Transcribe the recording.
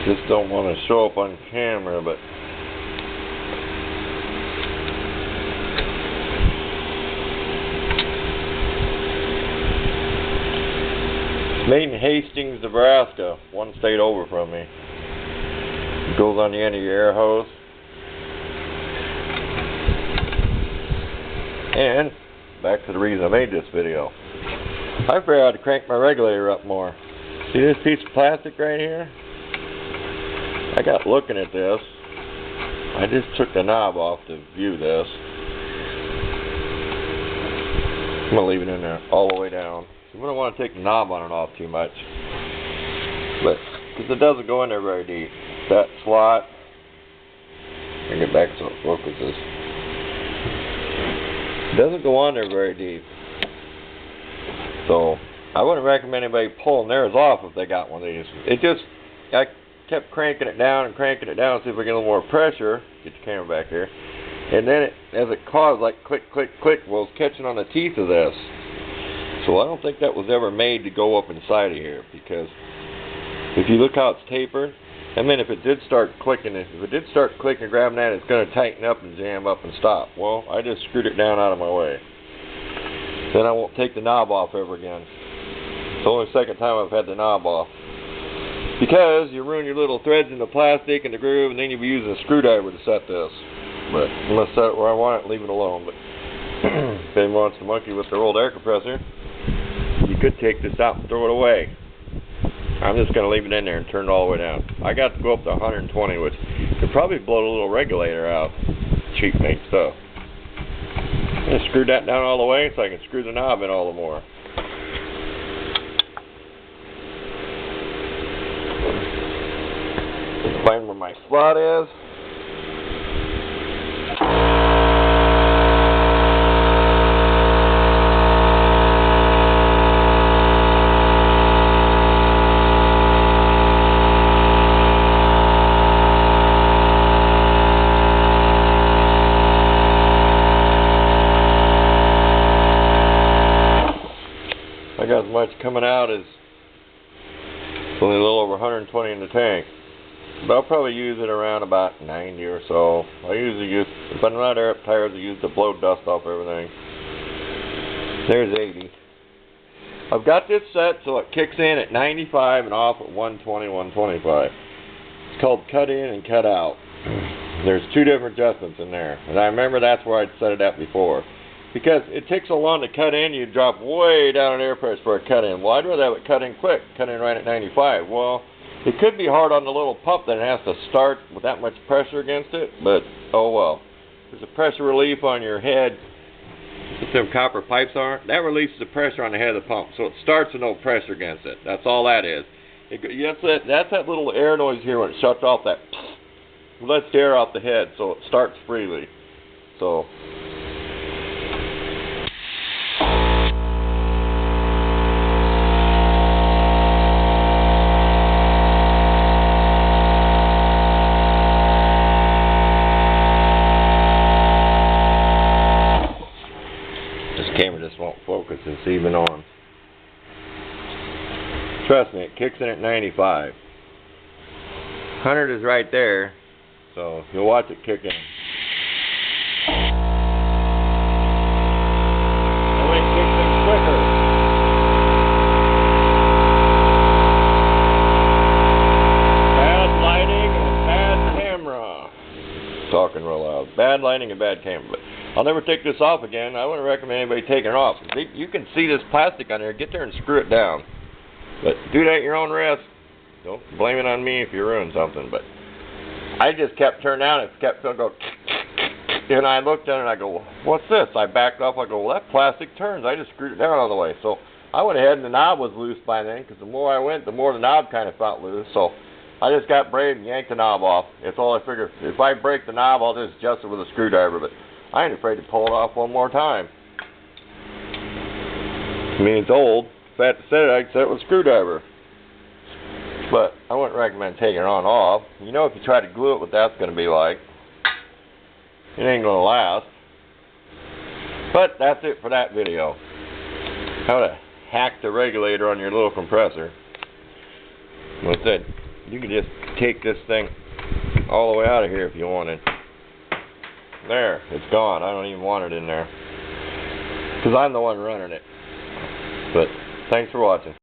Just don't want to show up on camera, but made in Hastings, Nebraska, one state over from me. It goes on the end of your air hose. And back to the reason I made this video. I figured out how to crank my regulator up more. See this piece of plastic right here? I got looking at this. I just took the knob off to view this. I'm going to leave it in there all the way down. You don't want to take the knob on and off too much. But, because it doesn't go in there very deep. That slot, bring it back so it focuses. It doesn't go on there very deep. So, I wouldn't recommend anybody pulling theirs off if they got one of these. I kept cranking it down and cranking it down, see if we get a little more pressure. Get your camera back here. And then, as it caused, like click, click, click, well, it's catching on the teeth of this. So I don't think that was ever made to go up inside of here, because if you look how it's tapered, and then if it did start clicking, grabbing that, it's going to tighten up and jam up and stop. Well, I just screwed it down out of my way. Then I won't take the knob off ever again. It's the only second time I've had the knob off. Because you ruin your little threads in the plastic and the groove, and then you'll be using a screwdriver to set this. But I'm going to set it where I want it and leave it alone. But if anyone wants to monkey with their old air compressor, you could take this out and throw it away. I'm just going to leave it in there and turn it all the way down. I got to go up to 120, which could probably blow the little regulator out. Cheap made stuff. I'm going to screw that down all the way so I can screw the knob in all the more. Find where my slot is. I got as much coming out as only a little over 120 in the tank. But I'll probably use it around about 90 or so. I usually use, if I'm not air up tires, I use to blow dust off everything. There's 80. I've got this set so it kicks in at 95 and off at 120, 125. It's called cut in and cut out. There's two different adjustments in there. And I remember that's where I'd set it at before. Because it takes so long to cut in, you drop way down in air pressure for a cut in. Well, I'd rather have it cut in quick, cut in right at 95. Well, it could be hard on the little pump that it has to start with that much pressure against it, but oh well. There's a pressure relief on your head. What them copper pipes are, that releases the pressure on the head of the pump, so it starts with no pressure against it. That's all that is. That's that little air noise here when it shuts off. That lets the air off the head, so it starts freely. So. Camera just won't focus. It's even on. Trust me, it kicks in at 95. 100 is right there, so you'll watch it kick in. Oh, it kicks in quicker. Bad lighting and bad camera. Talking real loud. Bad lighting and bad camera. But I'll never take this off again. I wouldn't recommend anybody taking it off. You can see this plastic on there. Get there and screw it down. But do that at your own risk. Don't blame it on me if you ruin something. But I just kept turning down. It kept going. And I looked at it and I go, what's this? I backed off. I go, well, that plastic turns. I just screwed it down all the way. So I went ahead and the knob was loose by then, because the more I went, the more the knob kind of felt loose. So I just got brave and yanked the knob off. It's all I figured. If I break the knob, I'll just adjust it with a screwdriver. But I ain't afraid to pull it off one more time. I mean, it's old. If I had to set it, I could set it with a screwdriver. But I wouldn't recommend taking it on off. You know, if you try to glue it, what that's going to be like. It ain't going to last. But that's it for that video. How to hack the regulator on your little compressor. What's that? you can just take this thing all the way out of here if you wanted. There, it's gone. I don't even want it in there, because I'm the one running it. But thanks for watching.